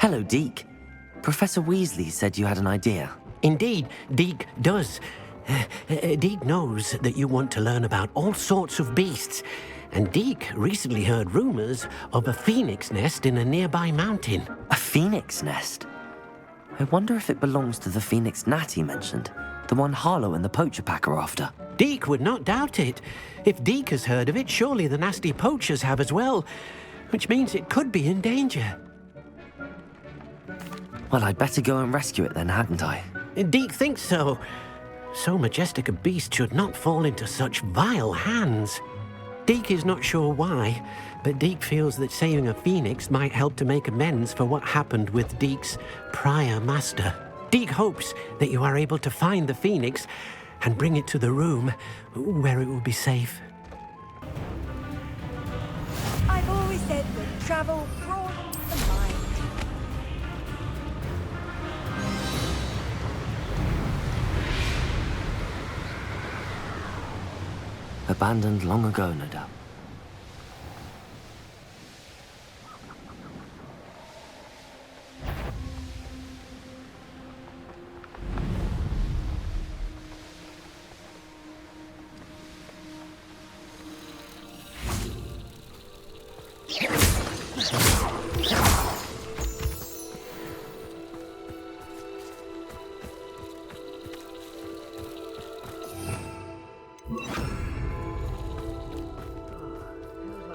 Hello, Deke. Professor Weasley said you had an idea. Indeed, Deke does. Deke knows that you want to learn about all sorts of beasts, and Deke recently heard rumors of a phoenix nest in a nearby mountain. A phoenix nest? I wonder if it belongs to the phoenix gnat he mentioned, the one Harlow and the poacher pack are after. Deke would not doubt it. If Deke has heard of it, surely the nasty poachers have as well, which means it could be in danger. Well, I'd better go and rescue it then, hadn't I? Deke thinks so. So majestic a beast should not fall into such vile hands. Deke is not sure why, but Deke feels that saving a phoenix might help to make amends for what happened with Deke's prior master. Deke hopes that you are able to find the phoenix and bring it to the room where it will be safe. I've always said that travel broadens the mind. Abandoned long ago, no doubt.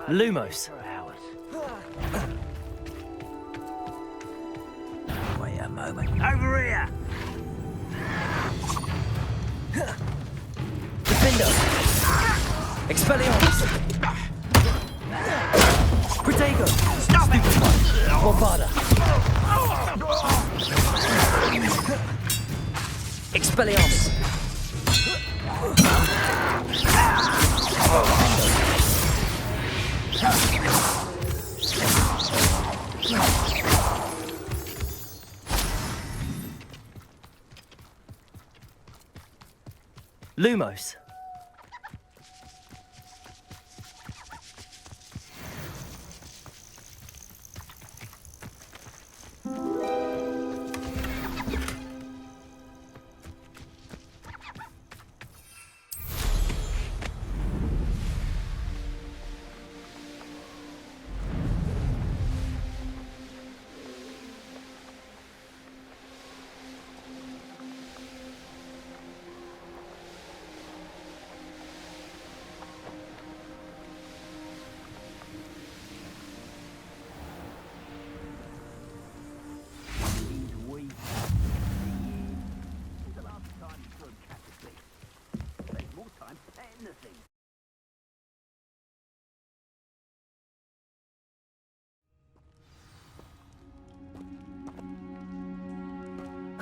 Lumos. Wait a moment. Over here! Defender! Expelliarmus! Protego! Stop it! Bombarda! Expelliarmus! Lumos.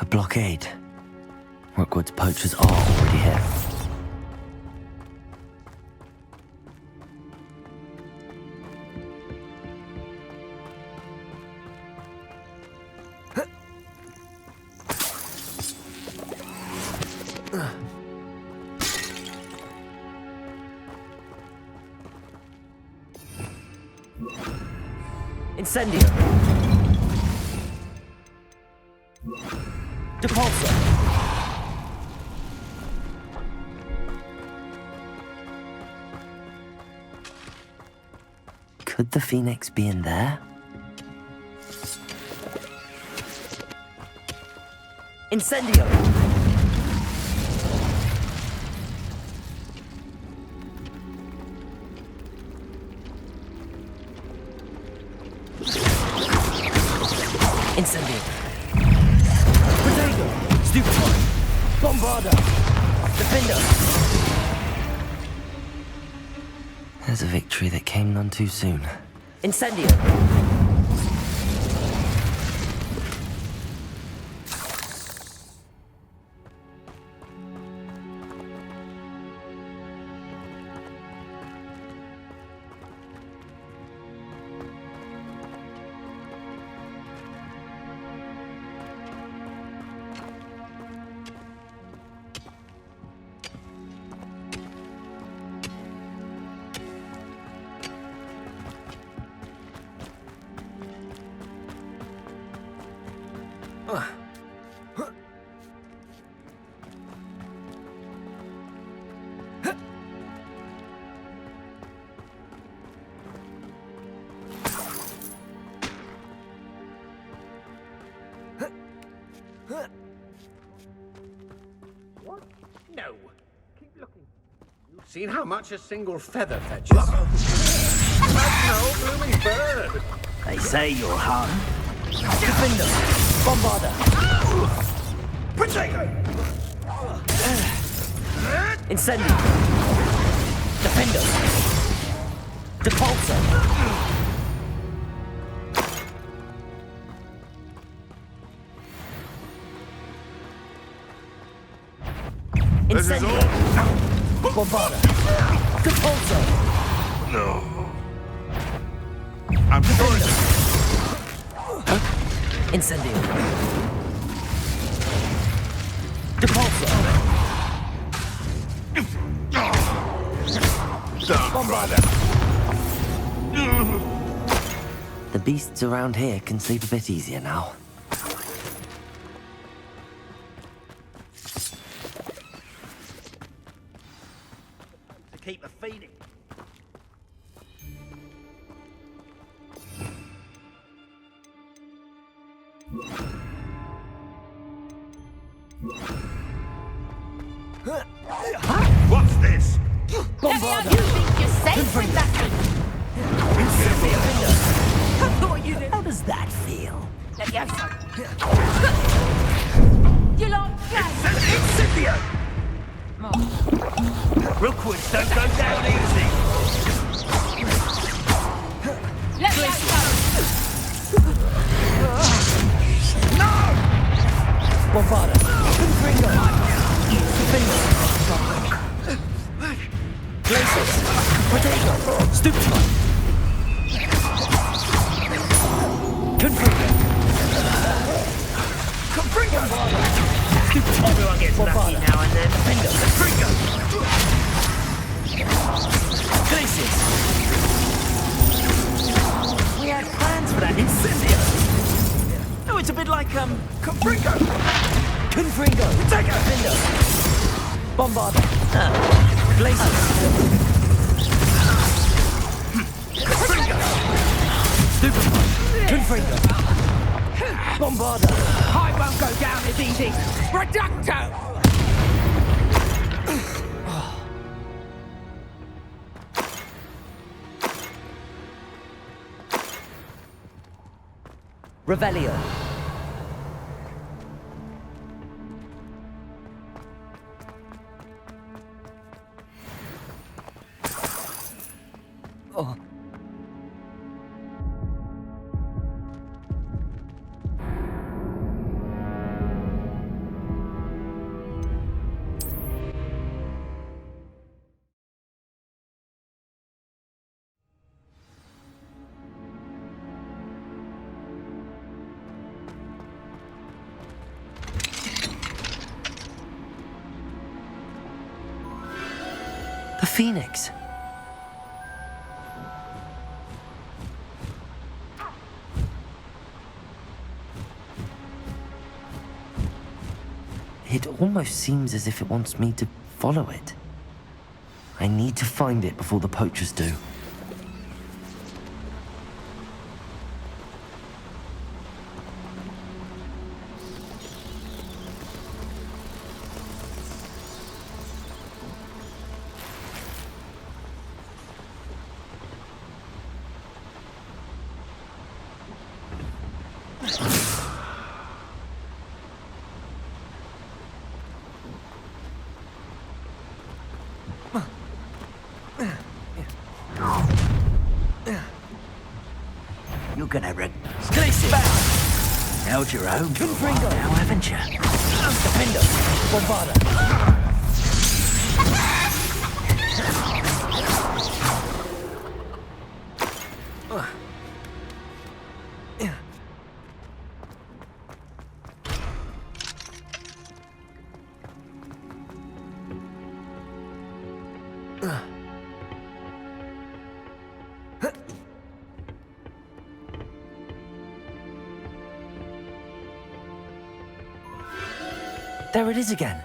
A blockade. Rookwood's poachers are already here. Incendio! Depulsor! Could the phoenix be in there? Incendio! Incendio! Protego! Stupefy! Bombarda! Defender! There's a victory that came none too soon. Incendio! What? No. Keep looking. You've seen how much a single feather fetches? That's no blooming bird. They say you're hung. Defender! Bombarder! Potato! Incendio! Defender! Depulsor! Incendio! Bombarder! Depulsor! No. I'm sorry. Incendio! Depulsor! Bombarder! The beasts around here can sleep a bit easier now. To keep a phoenix. What's this? Bombarder! You think you're safe with that thing? I thought you did. How does that feel? Let me have some. You like that? Incendio! Rookwoods don't go down easy. Let me have some. Bombarder! Confringo! Defender! Glacius! Potato! Stupefy! Confringo! Confringo! Everyone gets lucky now and then. Defender! Confringo! Glacius! We had plans for that Incendio! No, it's a bit like, Confringo! Confringo! Take it! Defender! Bombarder! Glacius! Confringo! Stupefy! Confringo! Bombarder! I won't go down as easy. Reducto! Revelio! Oh. The Phoenix. It almost seems as if it wants me to follow it. I need to find it before the poachers do. You're gonna Glacius! Held your own for a while now, haven't you? Defender! Bombarder! There it is again.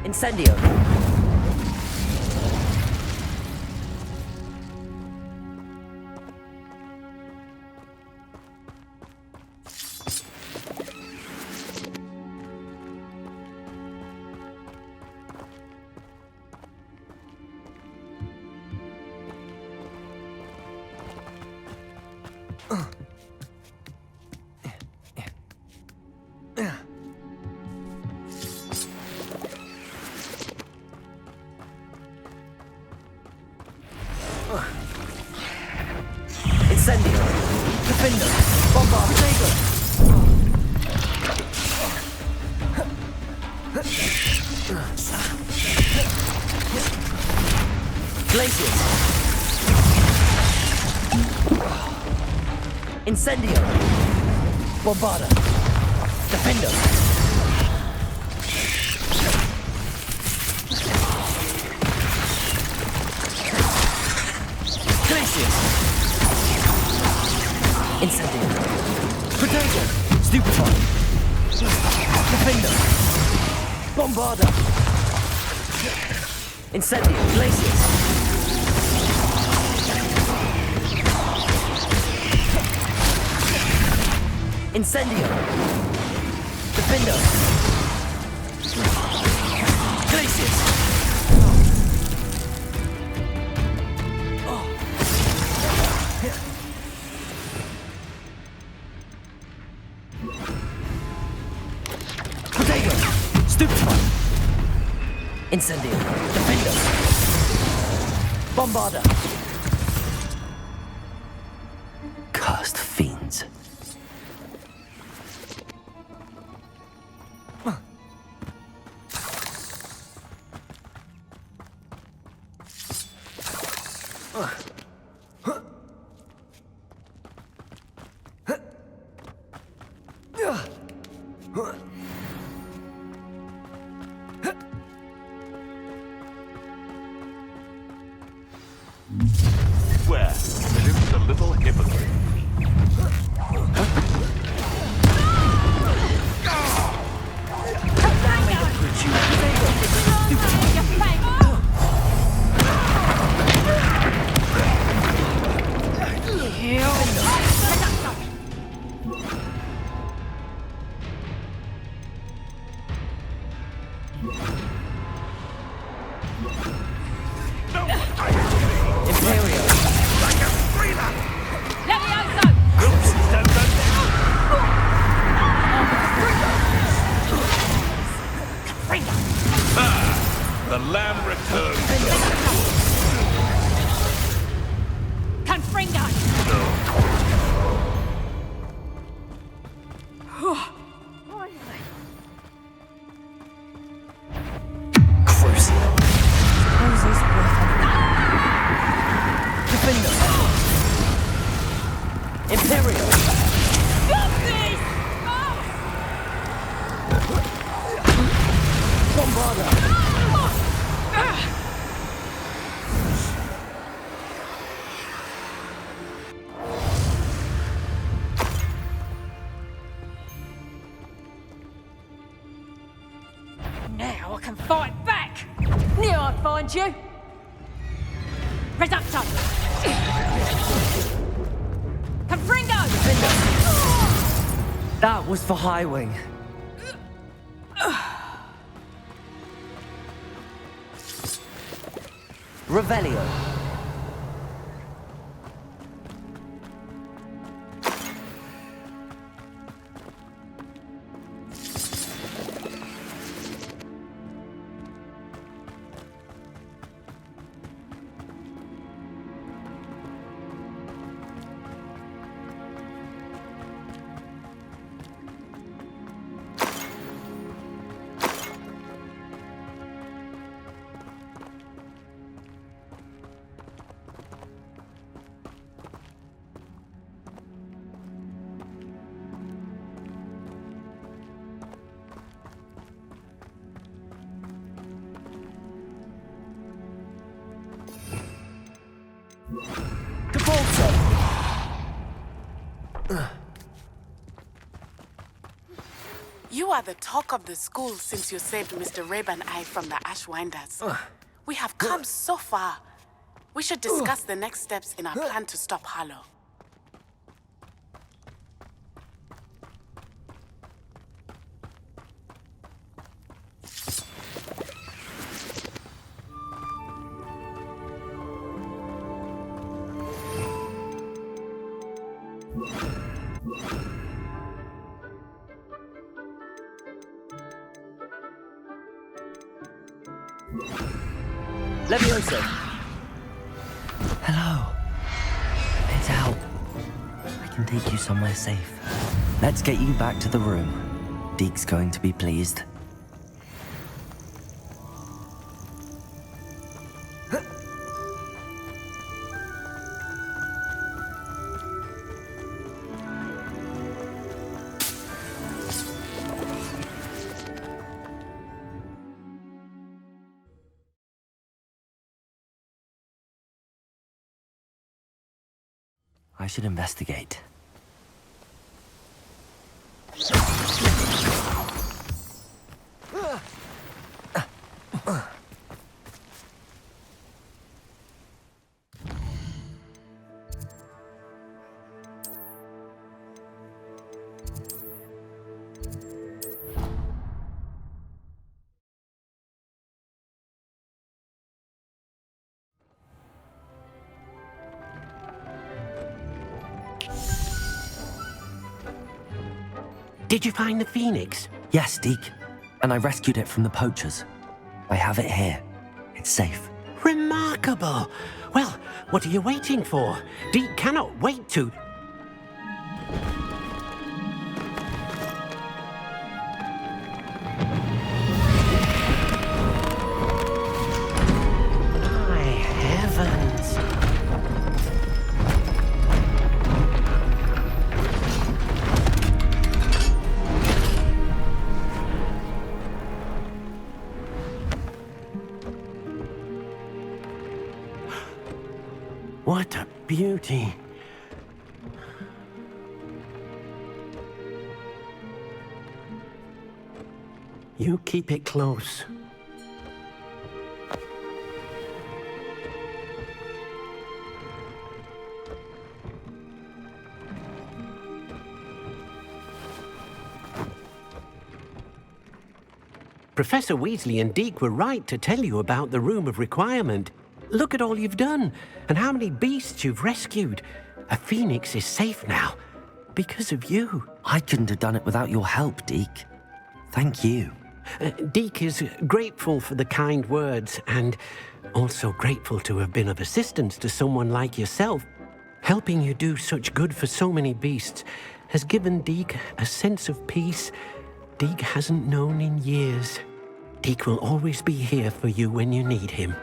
Incendio. Incendio. Defender. Bombard. Protego. Glaciers. Incendio. Bombarda. Defender. Glaciers. Incendio. Protego. Stupefy. Defender. Bombarda. Incendio. Glaciers. Incendio. Defender. Glaciers. Protego. Stupefy. Incendio. Defender. Bombarda. Cursed fiends. Where lives the little hypocrite. Imperial. Like a thriller! Levioso! Oops, dun, dun. The lamb returns. Confringo! Crucial. How's this worth Defender. Imperial. Stop this! Bombarda. Now I can fight back! Knew I'd find you! Reducto! Confringo! That was for High Wing. Revelio. You are the talk of the school since you saved Mr. Rabe and I from the Ashwinders. We have come so far. We should discuss the next steps in our plan to stop Harlow. Levioso! Hello. It's out. I can take you somewhere safe. Let's get you back to the room. Deke's going to be pleased. I should investigate. Did you find the Phoenix? Yes, Deke. And I rescued it from the poachers. I have it here. It's safe. Remarkable! Well, what are you waiting for? Deke cannot wait to... My heavens! What a beauty. You keep it close. Professor Weasley and Deke were right to tell you about the Room of Requirement. Look at all you've done, and how many beasts you've rescued. A phoenix is safe now, because of you. I couldn't have done it without your help, Deke. Thank you. Deke is grateful for the kind words, and also grateful to have been of assistance to someone like yourself. Helping you do such good for so many beasts has given Deke a sense of peace Deke hasn't known in years. Deke will always be here for you when you need him.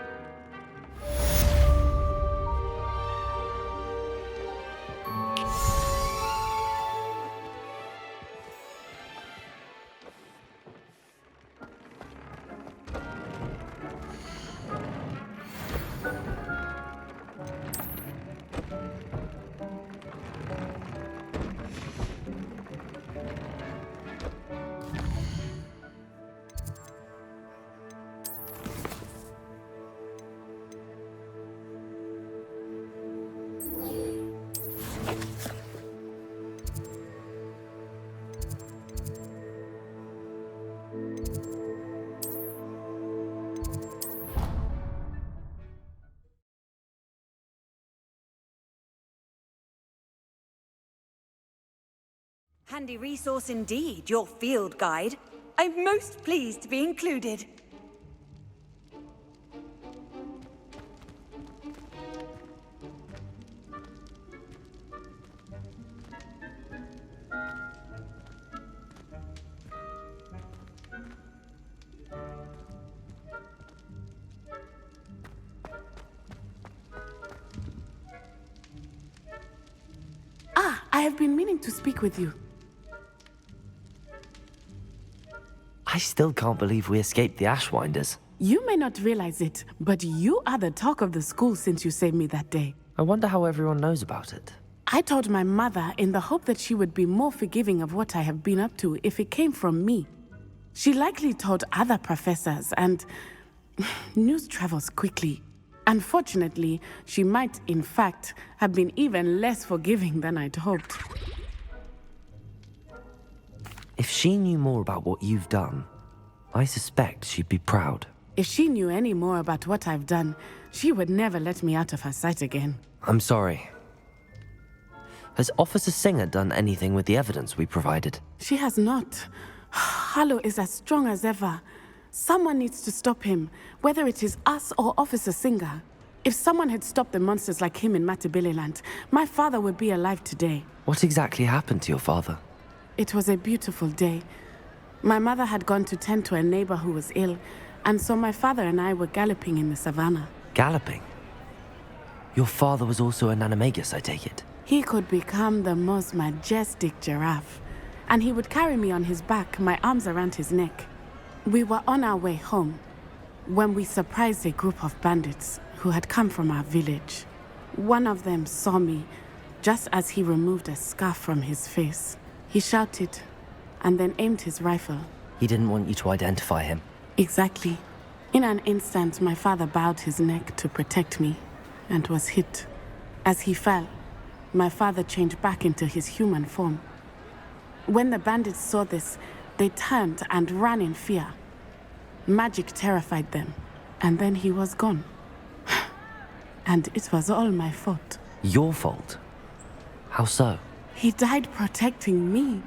Handy resource indeed, your field guide. I'm most pleased to be included. I have been meaning to speak with you. I still can't believe we escaped the Ashwinders. You may not realize it, but you are the talk of the school since you saved me that day. I wonder how everyone knows about it. I told my mother in the hope that she would be more forgiving of what I have been up to if it came from me. She likely told other professors, and news travels quickly. Unfortunately, she might, in fact, have been even less forgiving than I'd hoped. If she knew more about what you've done, I suspect she'd be proud. If she knew any more about what I've done, she would never let me out of her sight again. I'm sorry. Has Officer Singer done anything with the evidence we provided? She has not. Harlow is as strong as ever. Someone needs to stop him, whether it is us or Officer Singer. If someone had stopped the monsters like him in Matabeleland, my father would be alive today. What exactly happened to your father? It was a beautiful day. My mother had gone to tend to a neighbor who was ill, and so my father and I were galloping in the savannah. Galloping? Your father was also an animagus, I take it? He could become the most majestic giraffe, and he would carry me on his back, my arms around his neck. We were on our way home when we surprised a group of bandits who had come from our village. One of them saw me just as he removed a scarf from his face. He shouted and then aimed his rifle. He didn't want you to identify him. Exactly. In an instant, my father bowed his neck to protect me and was hit. As he fell, my father changed back into his human form. When the bandits saw this, they turned and ran in fear. Magic terrified them, and then he was gone. And it was all my fault. Your fault? How so? He died protecting me.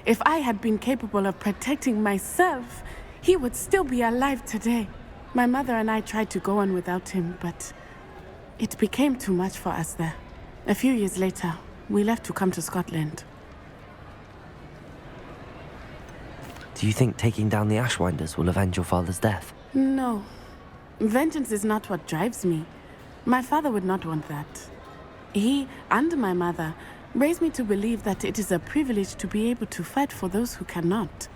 If I had been capable of protecting myself, he would still be alive today. My mother and I tried to go on without him, but it became too much for us there. A few years later, we left to come to Scotland. Do you think taking down the Ashwinders will avenge your father's death? No. Vengeance is not what drives me. My father would not want that. He and my mother raised me to believe that it is a privilege to be able to fight for those who cannot.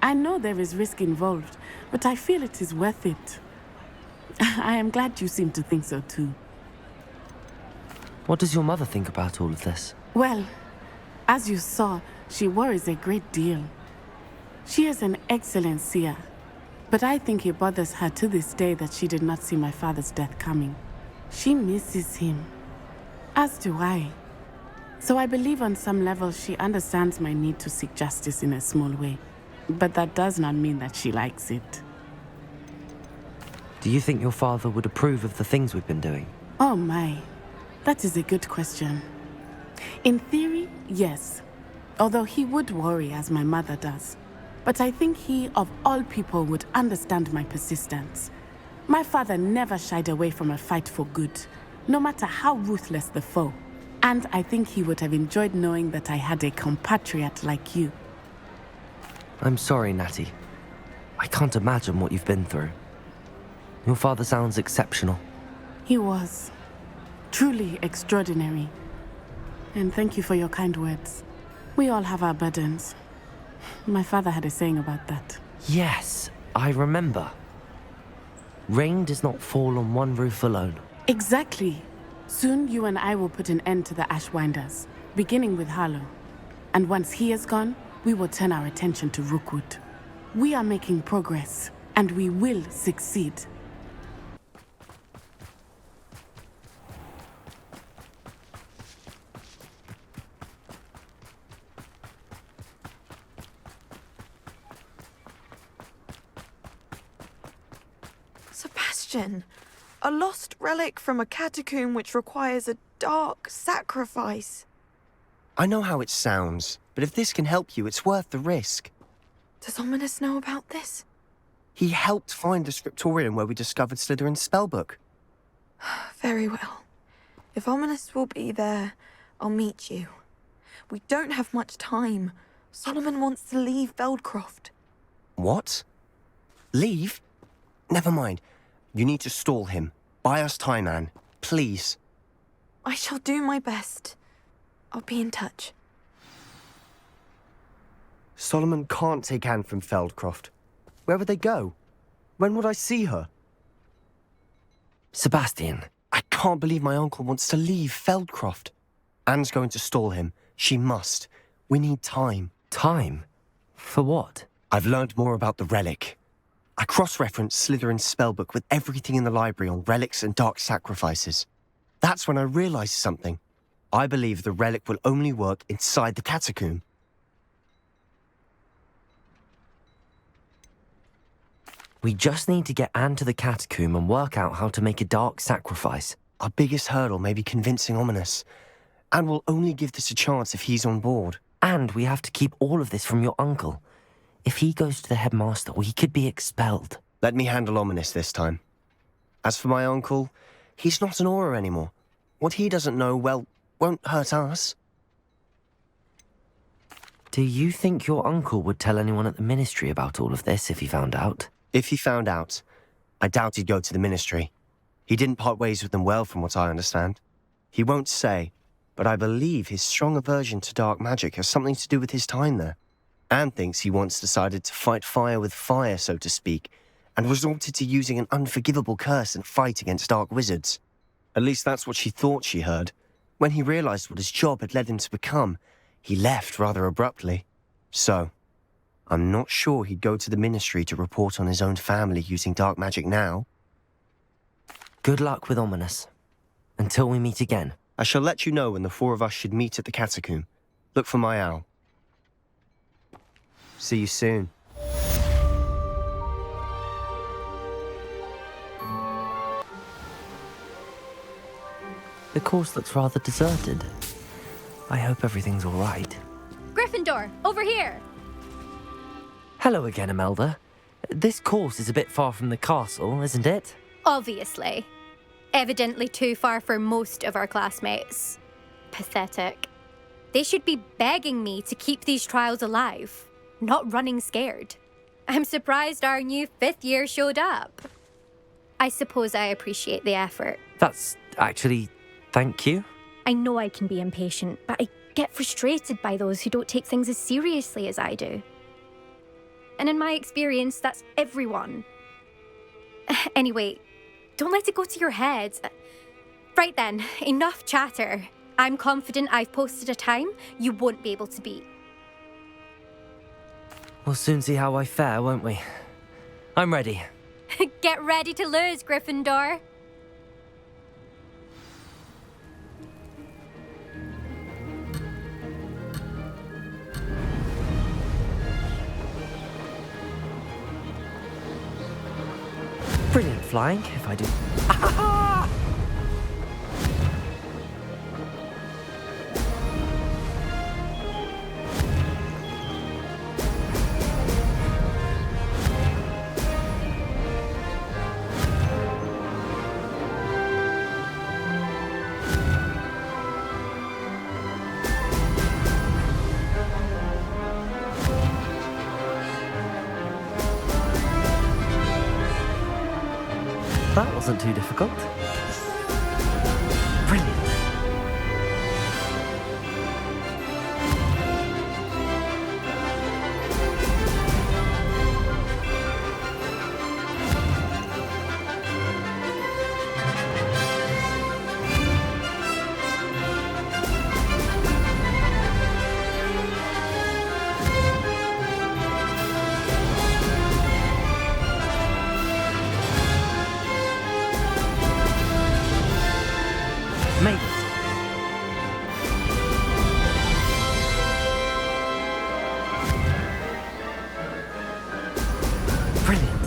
I know there is risk involved, but I feel it is worth it. I am glad you seem to think so too. What does your mother think about all of this? Well, as you saw, she worries a great deal. She is an excellent seer, but I think it bothers her to this day that she did not see my father's death coming. She misses him, as do I. So I believe on some level she understands my need to seek justice in a small way, but that does not mean that she likes it. Do you think your father would approve of the things we've been doing? Oh my, that is a good question. In theory, yes, although he would worry as my mother does. But I think he, of all people, would understand my persistence. My father never shied away from a fight for good, no matter how ruthless the foe. And I think he would have enjoyed knowing that I had a compatriot like you. I'm sorry, Natty. I can't imagine what you've been through. Your father sounds exceptional. He was. Truly extraordinary. And thank you for your kind words. We all have our burdens. My father had a saying about that. Yes, I remember. Rain does not fall on one roof alone. Exactly. Soon you and I will put an end to the Ashwinders, beginning with Harlow. And once he is gone, we will turn our attention to Rookwood. We are making progress, and we will succeed. Sebastian, a lost relic from a catacomb which requires a dark sacrifice. I know how it sounds, but if this can help you, it's worth the risk. Does Ominous know about this? He helped find the scriptorium where we discovered Slytherin's spellbook. Very well. If Ominous will be there, I'll meet you. We don't have much time. Solomon wants to leave Feldcroft. What? Leave? Never mind. You need to stall him. Buy us time, Anne. Please. I shall do my best. I'll be in touch. Solomon can't take Anne from Feldcroft. Where would they go? When would I see her? Sebastian. I can't believe my uncle wants to leave Feldcroft. Anne's going to stall him. She must. We need time. Time? For what? I've learned more about the relic. I cross-referenced Slytherin's spellbook with everything in the library on relics and dark sacrifices. That's when I realized something. I believe the relic will only work inside the catacomb. We just need to get Anne to the catacomb and work out how to make a dark sacrifice. Our biggest hurdle may be convincing Ominous. Anne will only give this a chance if he's on board. And we have to keep all of this from your uncle. If he goes to the headmaster, he could be expelled. Let me handle Ominous this time. As for my uncle, he's not an Auror anymore. What he doesn't know, well, won't hurt us. Do you think your uncle would tell anyone at the Ministry about all of this if he found out? If he found out, I doubt he'd go to the Ministry. He didn't part ways with them well, from what I understand. He won't say, but I believe his strong aversion to dark magic has something to do with his time there. Anne thinks he once decided to fight fire with fire, so to speak, and resorted to using an unforgivable curse in a fight against dark wizards. At least that's what she thought she heard. When he realized what his job had led him to become, he left rather abruptly. So, I'm not sure he'd go to the Ministry to report on his own family using dark magic now. Good luck with Ominous. Until we meet again. I shall let you know when the four of us should meet at the catacomb. Look for my owl. See you soon. The course looks rather deserted. I hope everything's all right. Gryffindor, over here! Hello again, Imelda. This course is a bit far from the castle, isn't it? Obviously. Evidently too far for most of our classmates. Pathetic. They should be begging me to keep these trials alive, not running scared. I'm surprised our new 5th year showed up. I suppose I appreciate the effort. That's actually... thank you. I know I can be impatient, but I get frustrated by those who don't take things as seriously as I do. And in my experience, that's everyone. Anyway, don't let it go to your head. Right then, enough chatter. I'm confident I've posted a time you won't be able to beat. We'll soon see how I fare, won't we? I'm ready. Get ready to lose, Gryffindor. Brilliant flying, if I do. That wasn't too difficult. Brilliant. Made it. Brilliant.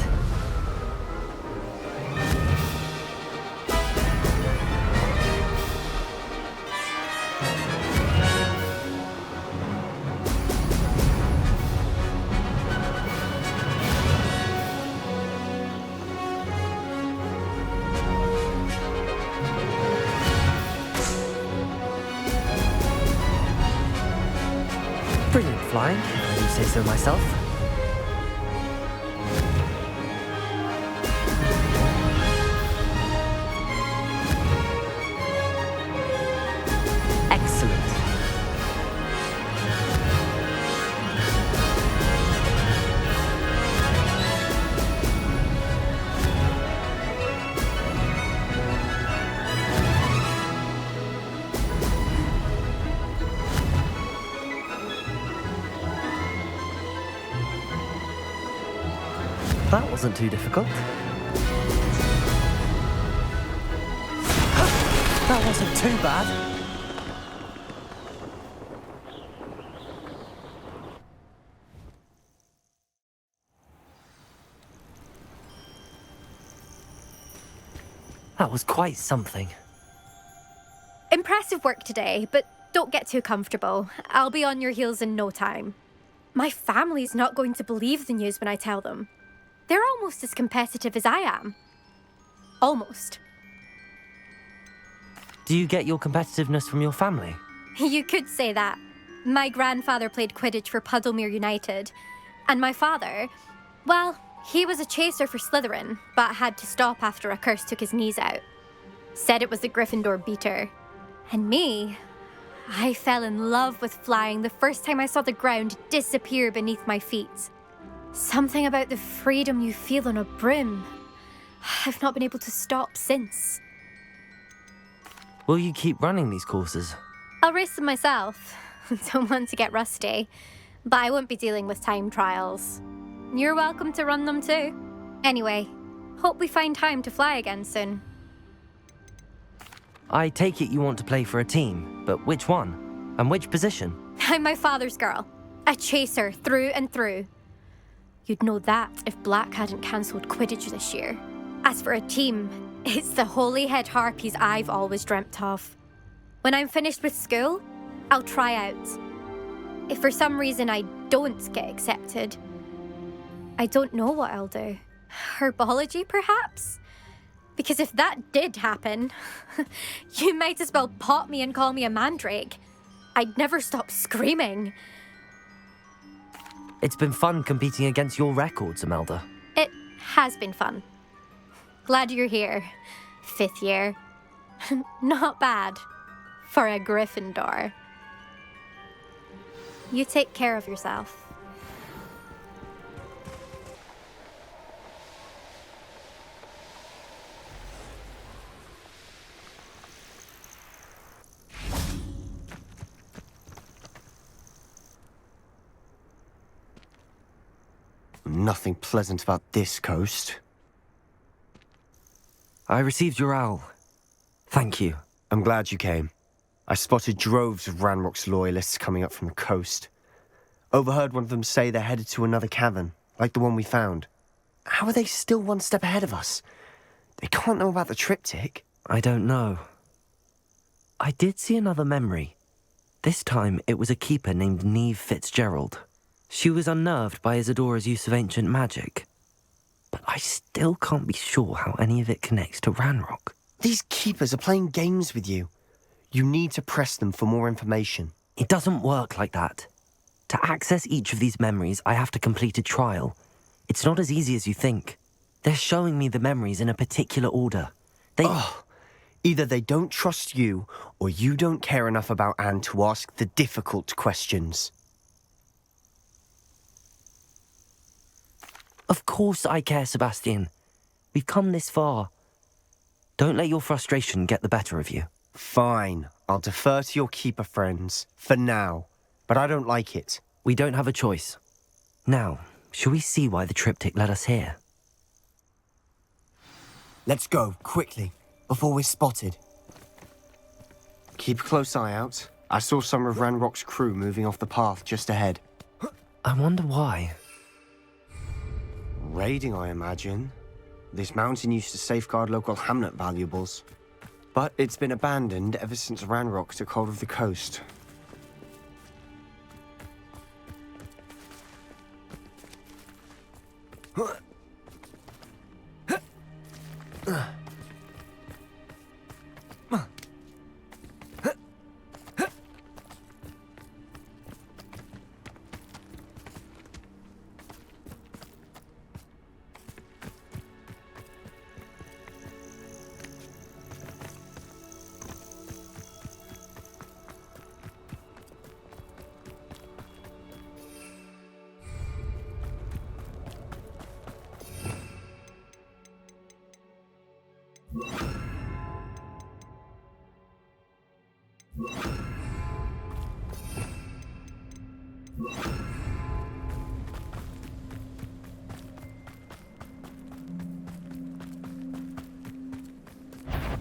Brilliant flying, if I do say so myself. Excellent. That wasn't too difficult. That wasn't too bad. That was quite something. Impressive work today, but don't get too comfortable. I'll be on your heels in no time. My family's not going to believe the news when I tell them. They're almost as competitive as I am. Almost. Do you get your competitiveness from your family? You could say that. My grandfather played Quidditch for Puddlemere United. And my father, well, he was a chaser for Slytherin, but had to stop after a curse took his knees out. Said it was the Gryffindor beater. And me, I fell in love with flying the first time I saw the ground disappear beneath my feet. Something about the freedom you feel on a broom. I've not been able to stop since. Will you keep running these courses? I'll race them myself. Don't want to get rusty. But I won't be dealing with time trials. You're welcome to run them too. Anyway, hope we find time to fly again soon. I take it you want to play for a team, but which one? And which position? I'm my father's girl. A chaser through and through. You'd know that if Black hadn't cancelled Quidditch this year. As for a team, it's the Holyhead Harpies I've always dreamt of. When I'm finished with school, I'll try out. If for some reason I don't get accepted, I don't know what I'll do. Herbology, perhaps? Because if that did happen, you might as well pop me and call me a mandrake. I'd never stop screaming. It's been fun competing against your records, Imelda. It has been fun. Glad you're here. 5th year. Not bad. For a Gryffindor. You take care of yourself. Nothing pleasant about this coast. I received your owl. Thank you. I'm glad you came. I spotted droves of Ranrock's loyalists coming up from the coast. Overheard one of them say they're headed to another cavern, like the one we found. How are they still one step ahead of us? They can't know about the triptych. I don't know. I did see another memory. This time it was a keeper named Neve Fitzgerald. She was unnerved by Isadora's use of ancient magic. But I still can't be sure how any of it connects to Ranrock. These keepers are playing games with you. You need to press them for more information. It doesn't work like that. To access each of these memories, I have to complete a trial. It's not as easy as you think. They're showing me the memories in a particular order. Either they don't trust you, or you don't care enough about Anne to ask the difficult questions. Of course I care, Sebastian. We've come this far. Don't let your frustration get the better of you. Fine. I'll defer to your keeper friends. For now. But I don't like it. We don't have a choice. Now, shall we see why the triptych led us here? Let's go, quickly, before we're spotted. Keep a close eye out. I saw some of Ranrock's crew moving off the path just ahead. I wonder why. Raiding, I imagine. This mountain used to safeguard local hamlet valuables. But it's been abandoned ever since Ranrock took hold of the coast.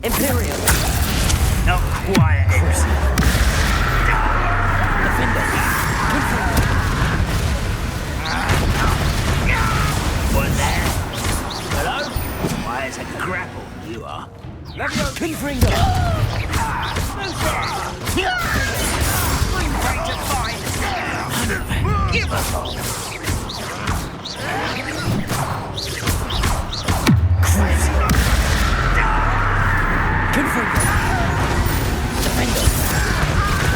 Imperial. Not quiet. Defender. One there. Hello? Why, it's a grapple, you are. Confringo. Ready to fight. Give us all. Confringo. Defender.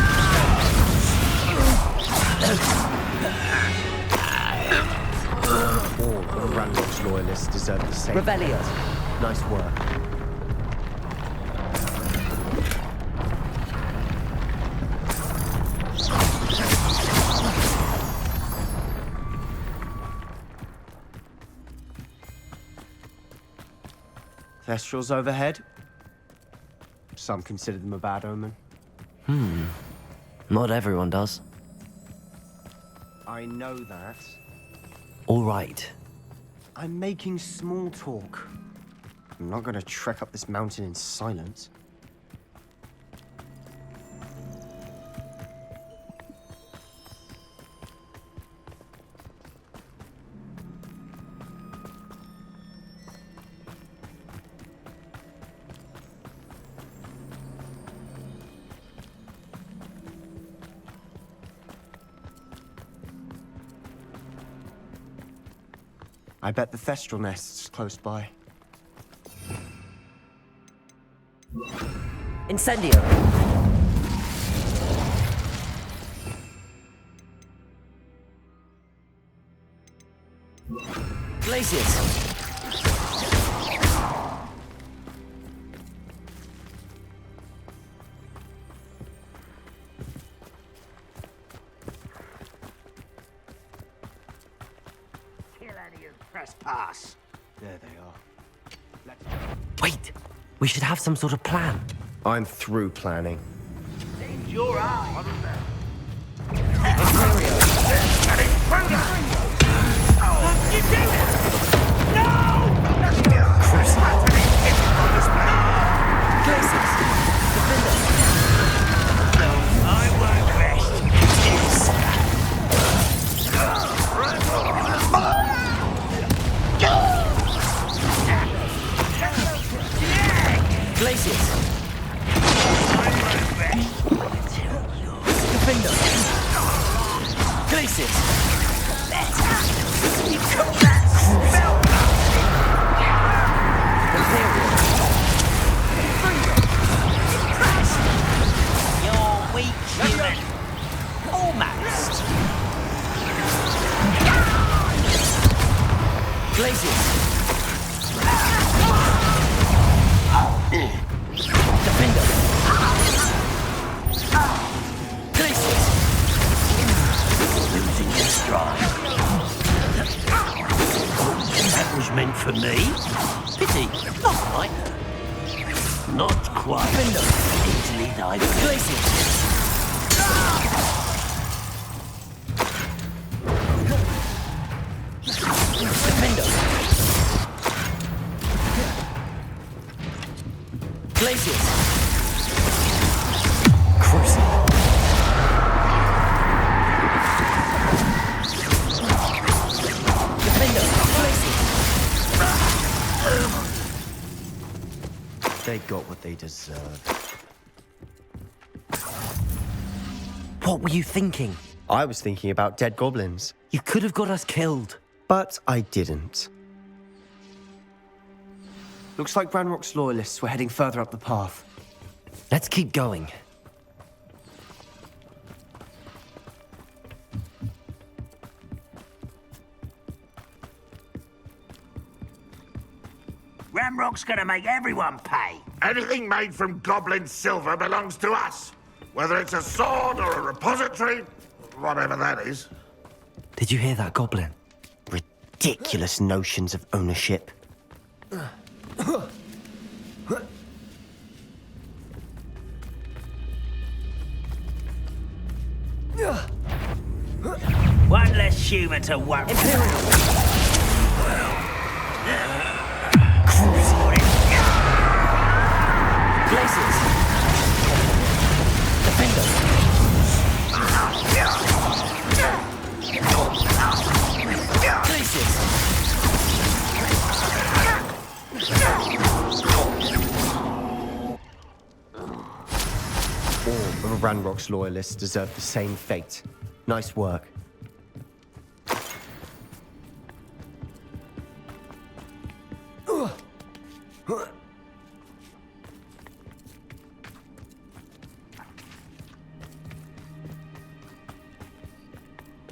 All of Ranrock's loyalists deserve the same. Revelio. Nice work. Thestrals overhead. Some consider them a bad omen. Not everyone does. I know that. All right. I'm making small talk. I'm not going to trek up this mountain in silence. I bet the Thestral nest's close by. Incendio. Glacius. Kill any of press pass. There they are. Wait! We should have some sort of plan. I'm through planning. Seems your eye. You do it! No! Glacius. Defender. I won't rest. Yes. Glacius. Defender. Glacius. You call that spell? Imperial. You're weak, human. Almost. Glacius. Defender. Glacius. Losing your stride. That was meant for me. Pity, not quite. Not quite. Defender. Easily died. Glacius. Defender. Glacius. Cruising. Defender. Glacius. They got what they deserved. What were you thinking? I was thinking about dead goblins, You could have got us killed. but I didn't. Looks like Ranrock's loyalists were heading further up the path. Let's keep going. Ramrock's gonna make everyone pay. Anything made from goblin silver belongs to us. Whether it's a sword or a repository, whatever that is. Did you hear that, Goblin? Ridiculous notions of ownership. One less human to worry. Glaciers! Defender! Glaciers! All of Ranrock's loyalists deserve the same fate. Nice work.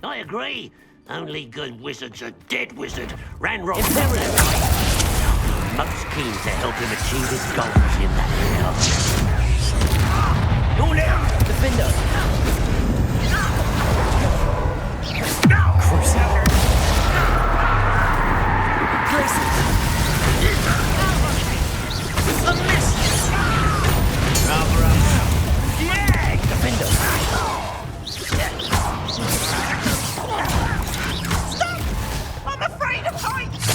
I agree. Only good wizard's a dead wizard. Ranrock. Most keen to help him achieve his goals in that realm. You're now! Defender! Crusader! Glaciers! A miss! Yeah! Defender! I'm afraid of heights!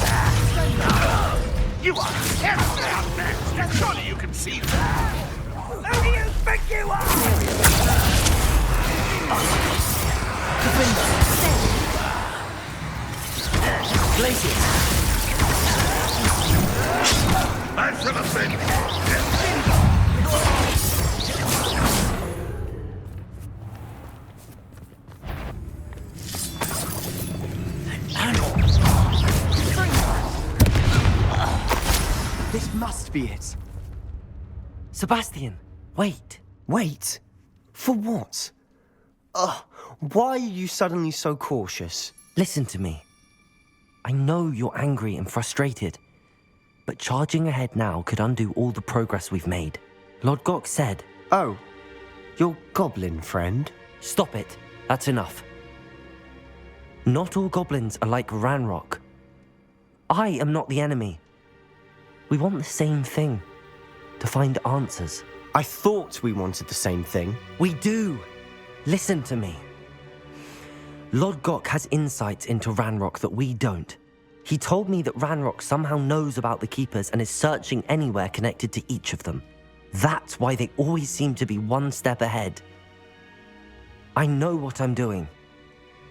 You are terribly outmatched! Surely you can see that! Who do you think you are? Defender! Glaciers! I should have been... This must be it. Sebastian, wait. Wait? For what? Why are you suddenly so cautious? Listen to me. I know you're angry and frustrated, but charging ahead now could undo all the progress we've made. Lord Gok said... Oh, your goblin friend? Stop it. That's enough. Not all goblins are like Ranrock. I am not the enemy. We want the same thing. To find answers. I thought we wanted the same thing. We do. Listen to me. Lord Gok has insights into Ranrock that we don't. He told me that Ranrock somehow knows about the Keepers and is searching anywhere connected to each of them. That's why they always seem to be one step ahead. I know what I'm doing.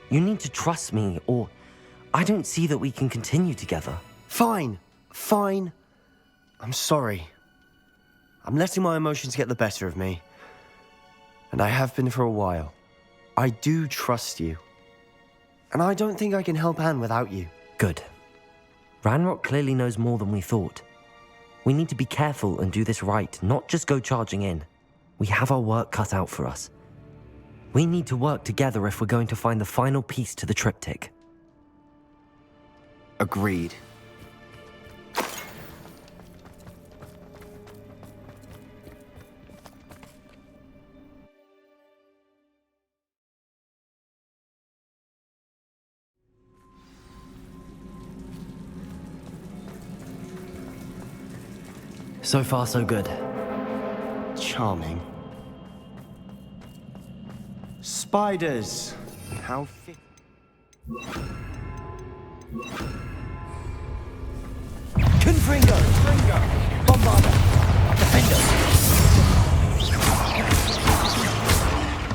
You need to trust me, or I don't see that we can continue together. Fine. Fine. I'm sorry. I'm letting my emotions get the better of me. And I have been for a while. I do trust you. And I don't think I can help Anne without you. Good. Ranrock clearly knows more than we thought. We need to be careful and do this right, not just go charging in. We have our work cut out for us. We need to work together if we're going to find the final piece to the triptych. Agreed. So far, so good. Charming. Spiders. How fit. Confringo! Bombarder! Defender!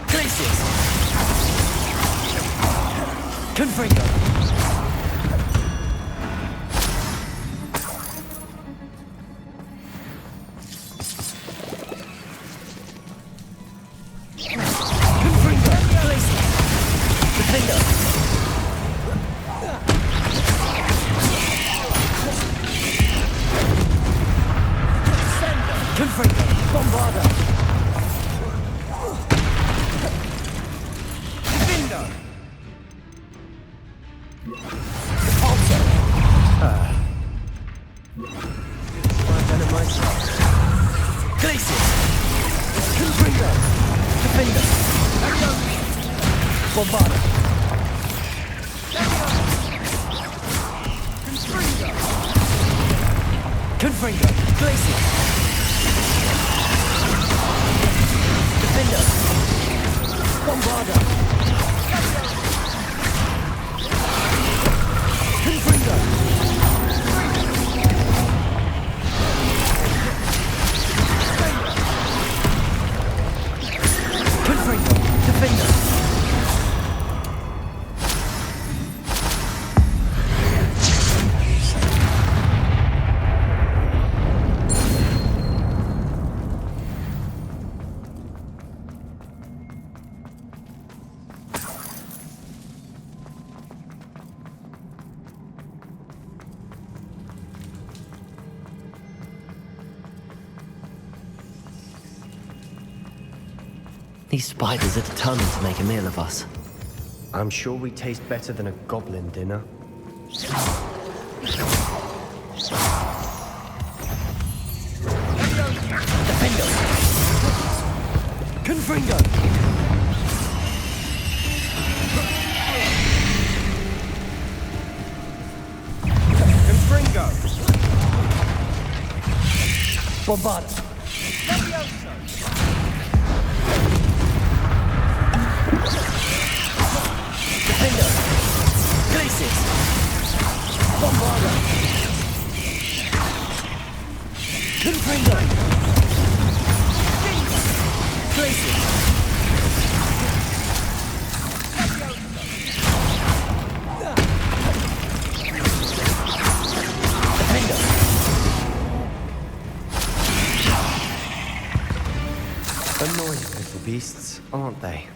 Glaciers! Confringo! These spiders are determined to make a meal of us. I'm sure we taste better than a goblin dinner. Defendo! Confringo! Confringo! Bombarda! Defendo! Glacis! Bombarda! Confringo! Glacis! Defendo! Annoying little beasts, aren't they?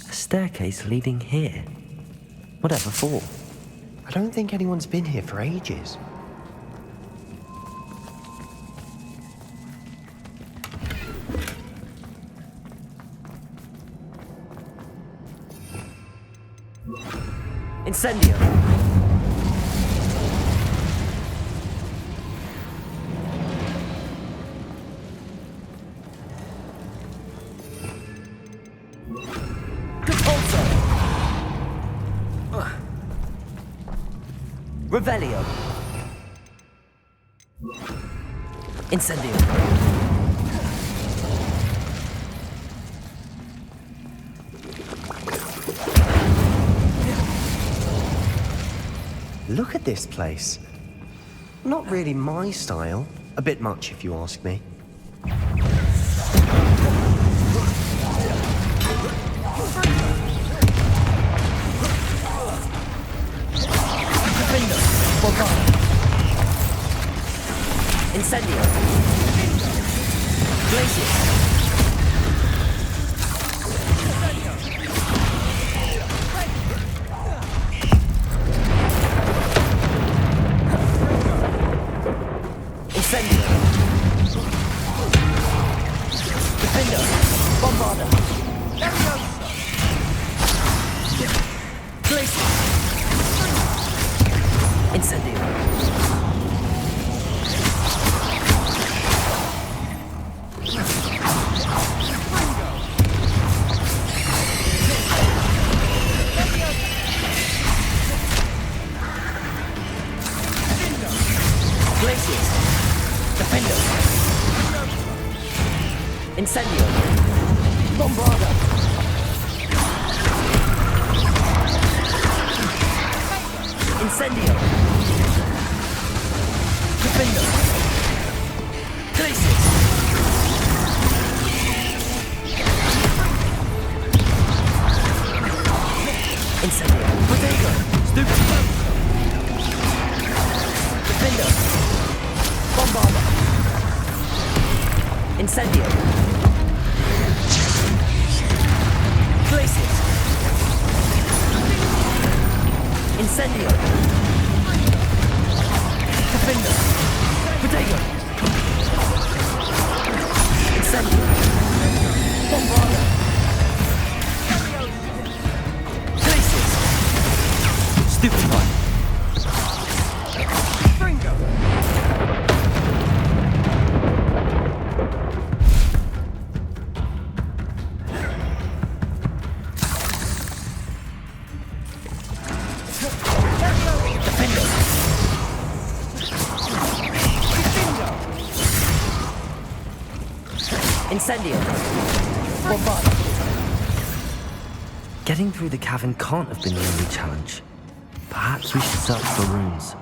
A staircase leading here. Whatever for? I don't think anyone's been here for ages. Incendio! Repulso! Revelio! Incendio! Look at this place. Not really my style. A bit much, if you ask me. Defendo! Bombarda! Incendio! Glacius! Incendio! Defendo! Bombarda! Glacius! Incendio! Glacius! Defendo! Incendio! Bombarda! Incendio! Defendo! Glacius! Incendio! Protego! Stupid! Defendo! Bombarda! Incendio! Glacius! Incendio! Defendo! Protego! Incendio! Bombarda! Glacius! Stupid one! Incendio! Bombarda! Getting through the cavern can't have been the only challenge. Perhaps we should search for runes.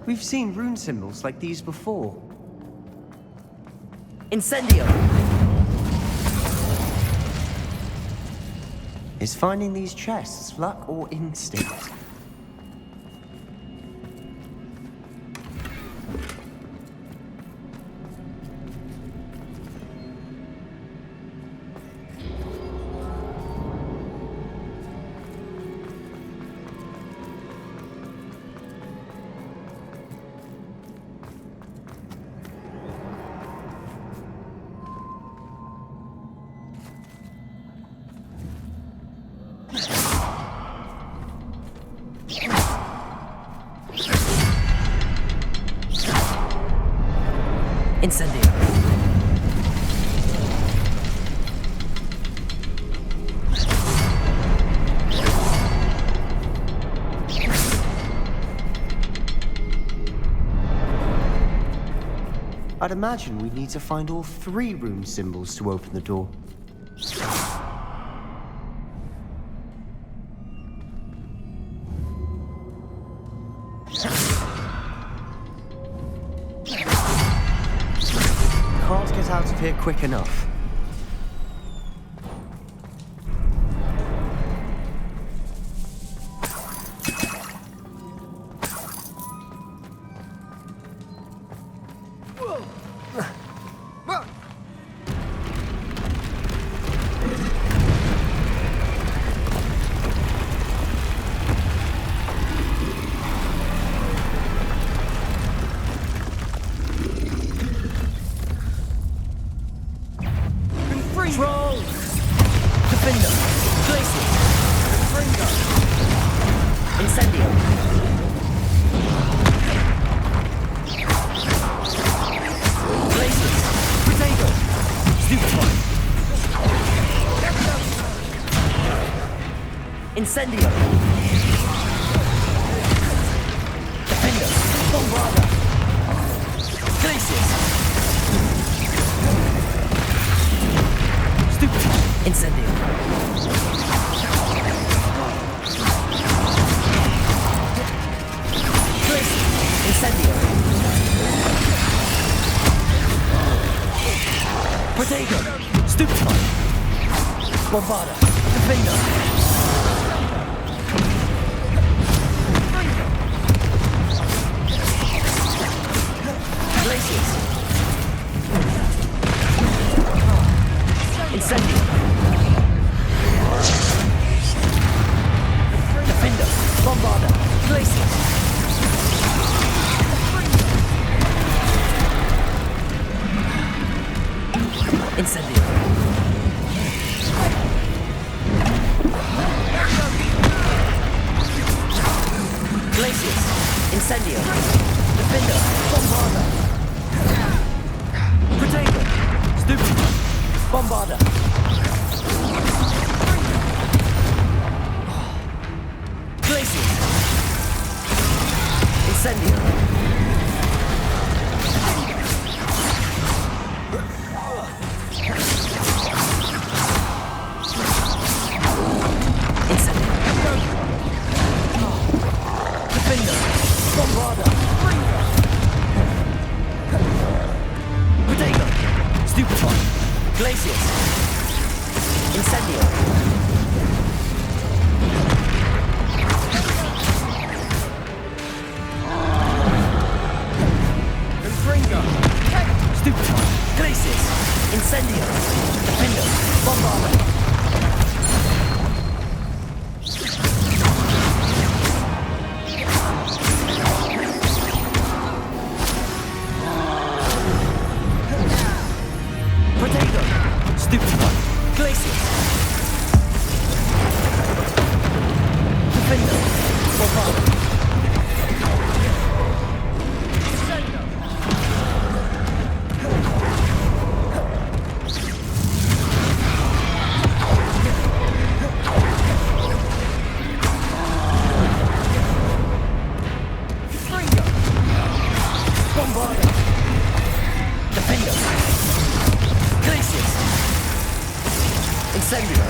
We've seen rune symbols like these before. Incendio! Is finding these chests luck or instinct? Incendio. I'd imagine we'd need to find all 3 room symbols to open the door. Can't get out of here quick enough. Control! Defender! Glacier! Confringo! Incendio. Glacier! Potato! Stupefy! Incendio. Defender! Bombarda! Glacier! Stupefy! Incendio. Incendio. Potato! Stupefy! Bombarda! Defender! Glaciers. Incendio. Defender! Bombarda! Glacier! Incendio. Glaciers. Incendio. Defender! Bombarda! Potato! Stupefy! Bombarda! Glaciers. Incendio. Defender! Bombarda! Potato! Stupefy! Glaciers. Incendio. Confringo! Stupefy! Glaciers. Incendio. Defender! Bombarda! Potato! Stupefy! Glaciers. Defender! Bombarda! Bombarda! Defender! Glaciers. Incendio.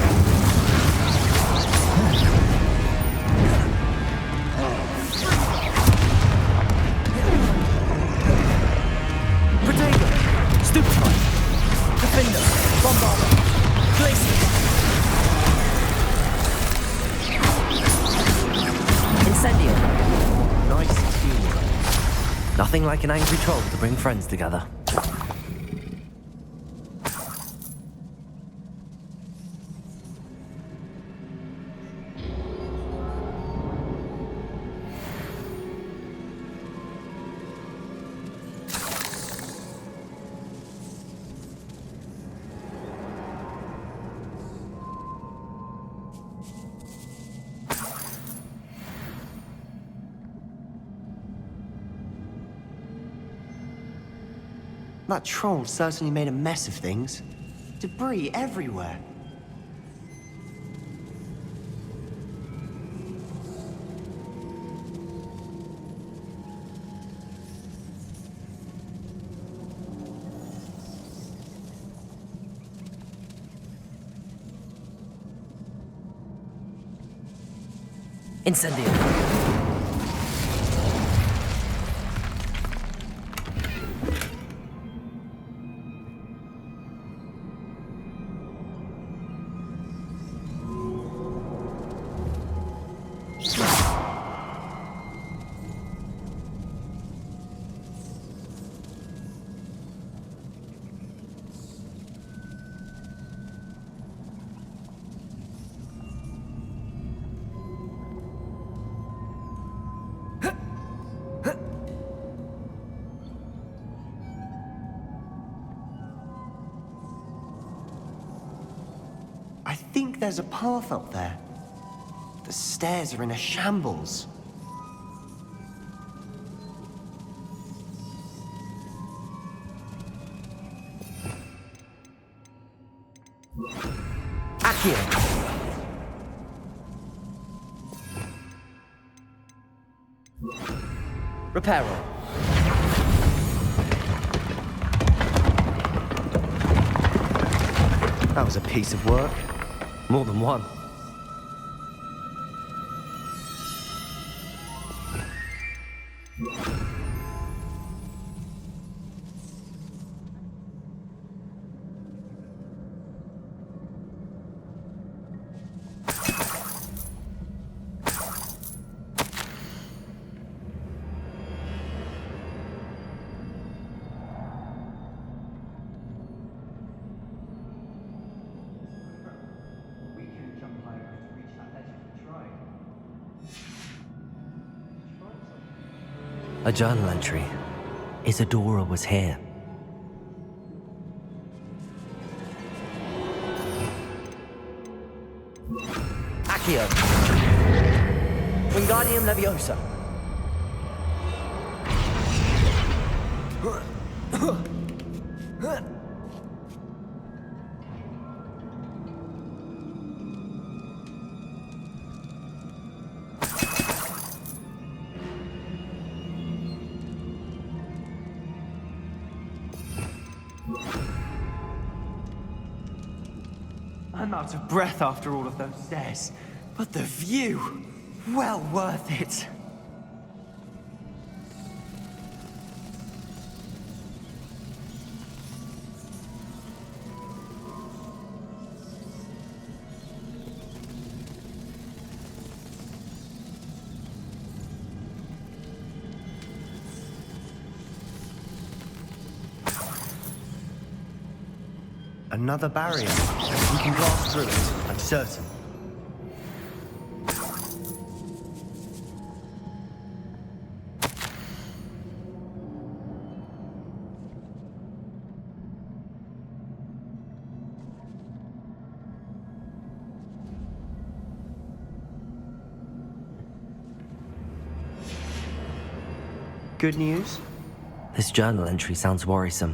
Potato! Stupefy! Defender! Bombarda! Glaciers. Incendio. Nice teamwork. Nothing like an angry troll to bring friends together. That troll certainly made a mess of things. Debris everywhere. Incendio. I think there's a path up there. The stairs are in a shambles. Accio. Reparo. That was a piece of work. More than one. A journal entry. Isadora was here. Accio. Wingardium Leviosa. I'm out of breath after all of those stairs. But the view, well worth it. Another barrier. We can blast through it, I'm certain. Good news? This journal entry sounds worrisome.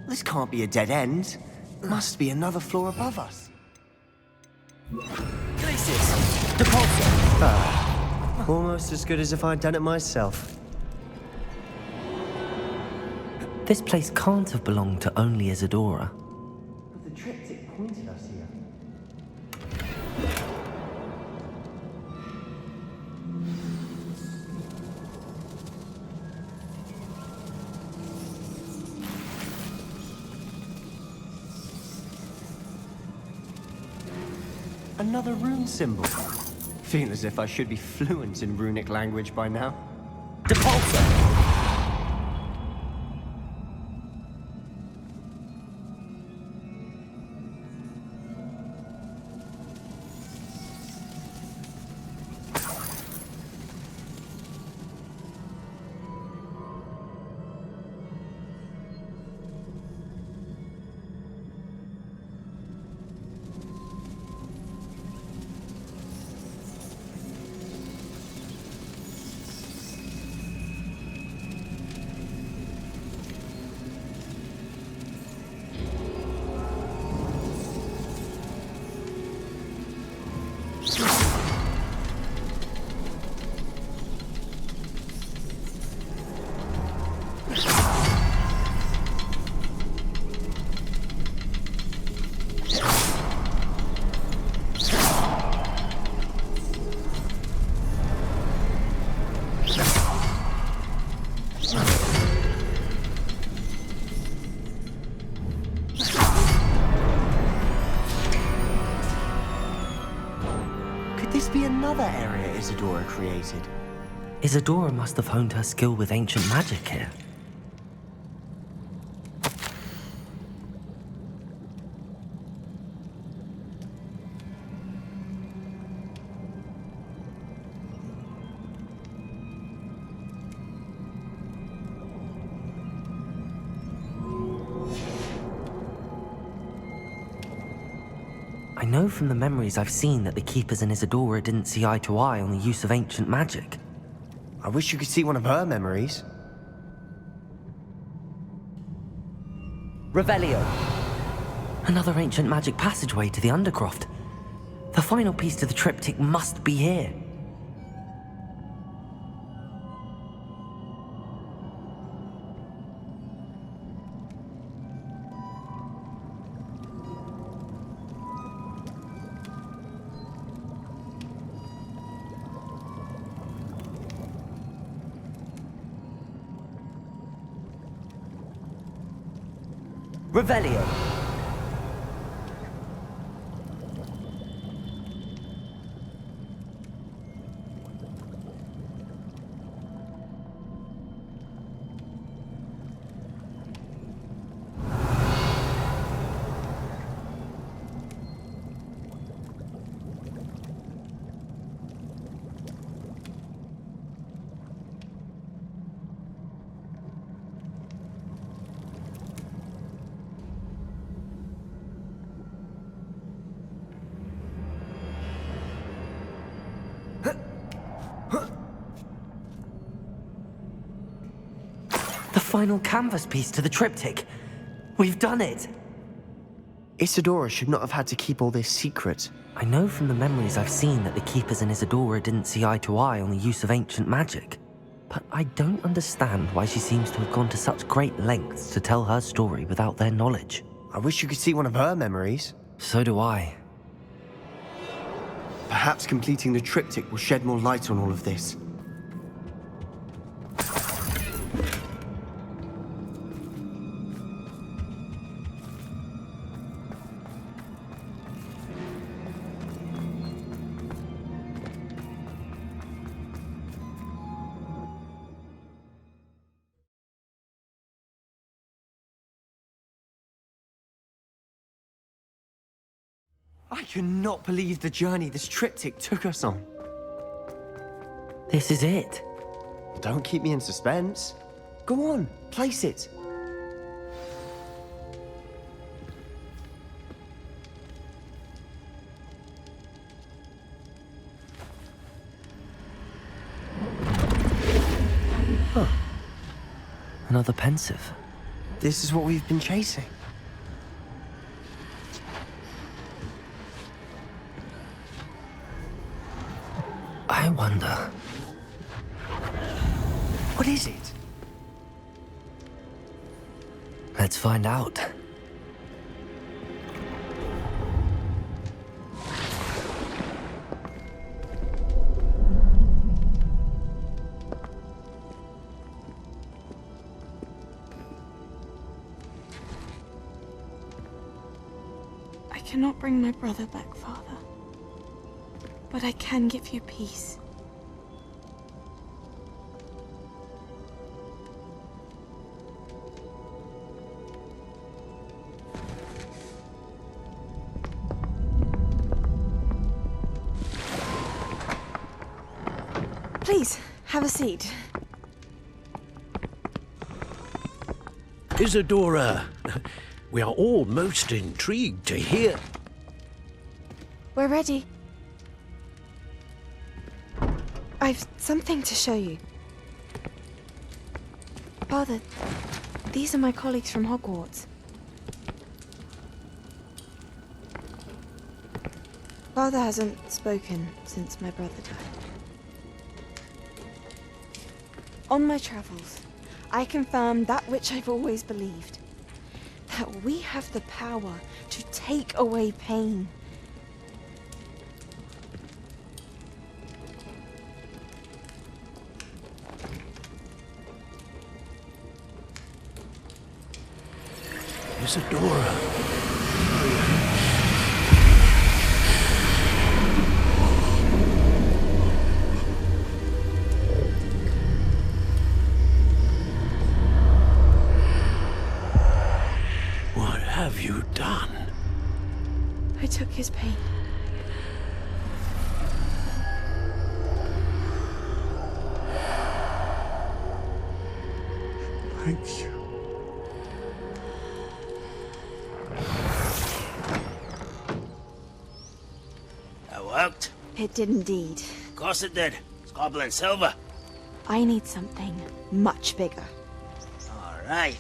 This can't be a dead end. Must be another floor above us. Glacius! Depulso! Almost as good as if I'd done it myself. This place can't have belonged to only Isadora. But the triptych pointed us here. Another rune symbol. Feel as if I should be fluent in runic language by now. Depulso! this be another area Isadora created? Isadora must have honed her skill with ancient magic here. I know from the memories I've seen that the Keepers and Isadora didn't see eye to eye on the use of ancient magic. I wish you could see one of her memories. Revelio. Another ancient magic passageway to the Undercroft. The final piece to the triptych must be here. Revelio. The final canvas piece to the triptych. We've done it! Isadora should not have had to keep all this secret. I know from the memories I've seen that the Keepers and Isadora didn't see eye to eye on the use of ancient magic. But I don't understand why she seems to have gone to such great lengths to tell her story without their knowledge. I wish you could see one of her memories. So do I. Perhaps completing the triptych will shed more light on all of this. I cannot believe the journey this triptych took us on. This is it. Don't keep me in suspense. Go on, place it. Huh. Another pensive. This is what we've been chasing. I wonder... What is it? Let's find out. I cannot bring my brother back, Father. But I can give you peace. Please, have a seat. Isadora, we are all most intrigued to hear. We're ready. I've something to show you. Father, these are my colleagues from Hogwarts. Father hasn't spoken since my brother died. On my travels, I confirmed that which I've always believed. That we have the power to take away pain. Isadora. took his pain. Thank you. That worked? It did indeed. Of course it did. It's goblin silver. I need something much bigger. All right.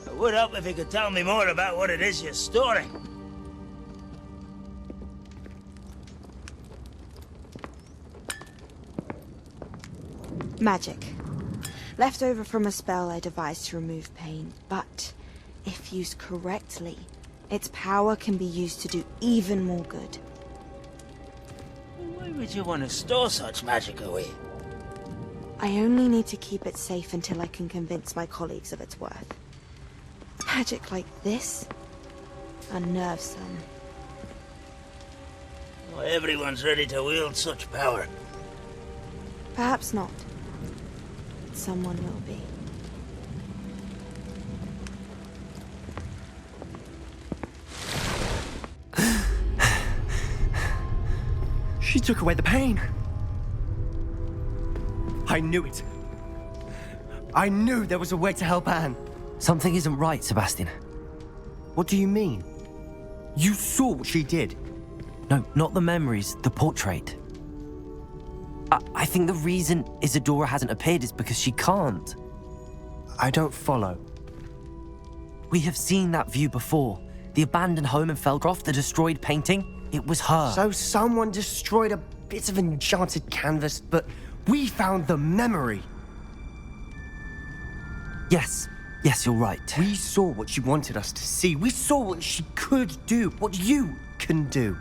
It would help if you could tell me more about what it is you're storing. Magic. Left over from a spell I devised to remove pain, but if used correctly, its power can be used to do even more good. Why would you want to store such magic away? I only need to keep it safe until I can convince my colleagues of its worth. Magic like this unnerves them. Not everyone's ready to wield such power. Perhaps not. Someone will be. She took away the pain. I knew it. I knew there was a way to help Anne. Something isn't right, Sebastian. What do you mean? You saw what she did. No, not the memories, the portrait. I think the reason Isadora hasn't appeared is because she can't. I don't follow. We have seen that view before. The abandoned home in Felcroft, the destroyed painting, it was her. So someone destroyed a bit of enchanted canvas, but we found the memory. Yes, you're right. We saw what she wanted us to see. We saw what she could do, what you can do.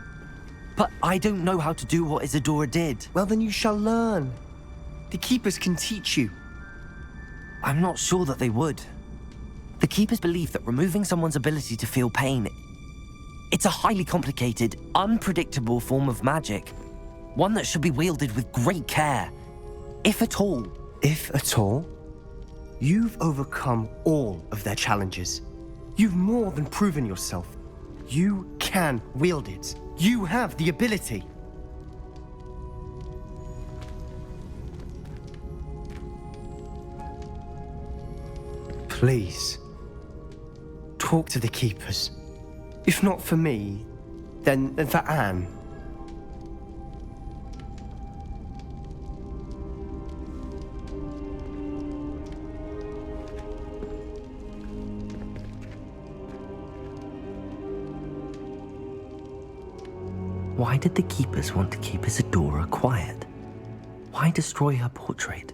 But I don't know how to do what Isadora did. Well, then you shall learn. The Keepers can teach you. I'm not sure that they would. The Keepers believe that removing someone's ability to feel pain, it's a highly complicated, unpredictable form of magic. One that should be wielded with great care. If at all. If at all? You've overcome all of their challenges. You've more than proven yourself. You can wield it. You have the ability. Please, talk to the Keepers. If not for me, then for Anne. Why did the Keepers want to keep Isadora quiet? Why destroy her portrait?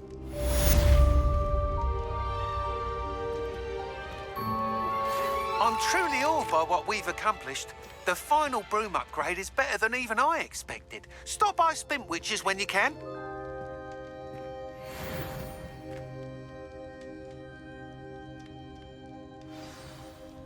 I'm truly awed by what we've accomplished. The final broom upgrade is better than even I expected. Stop by Spintwitches when you can.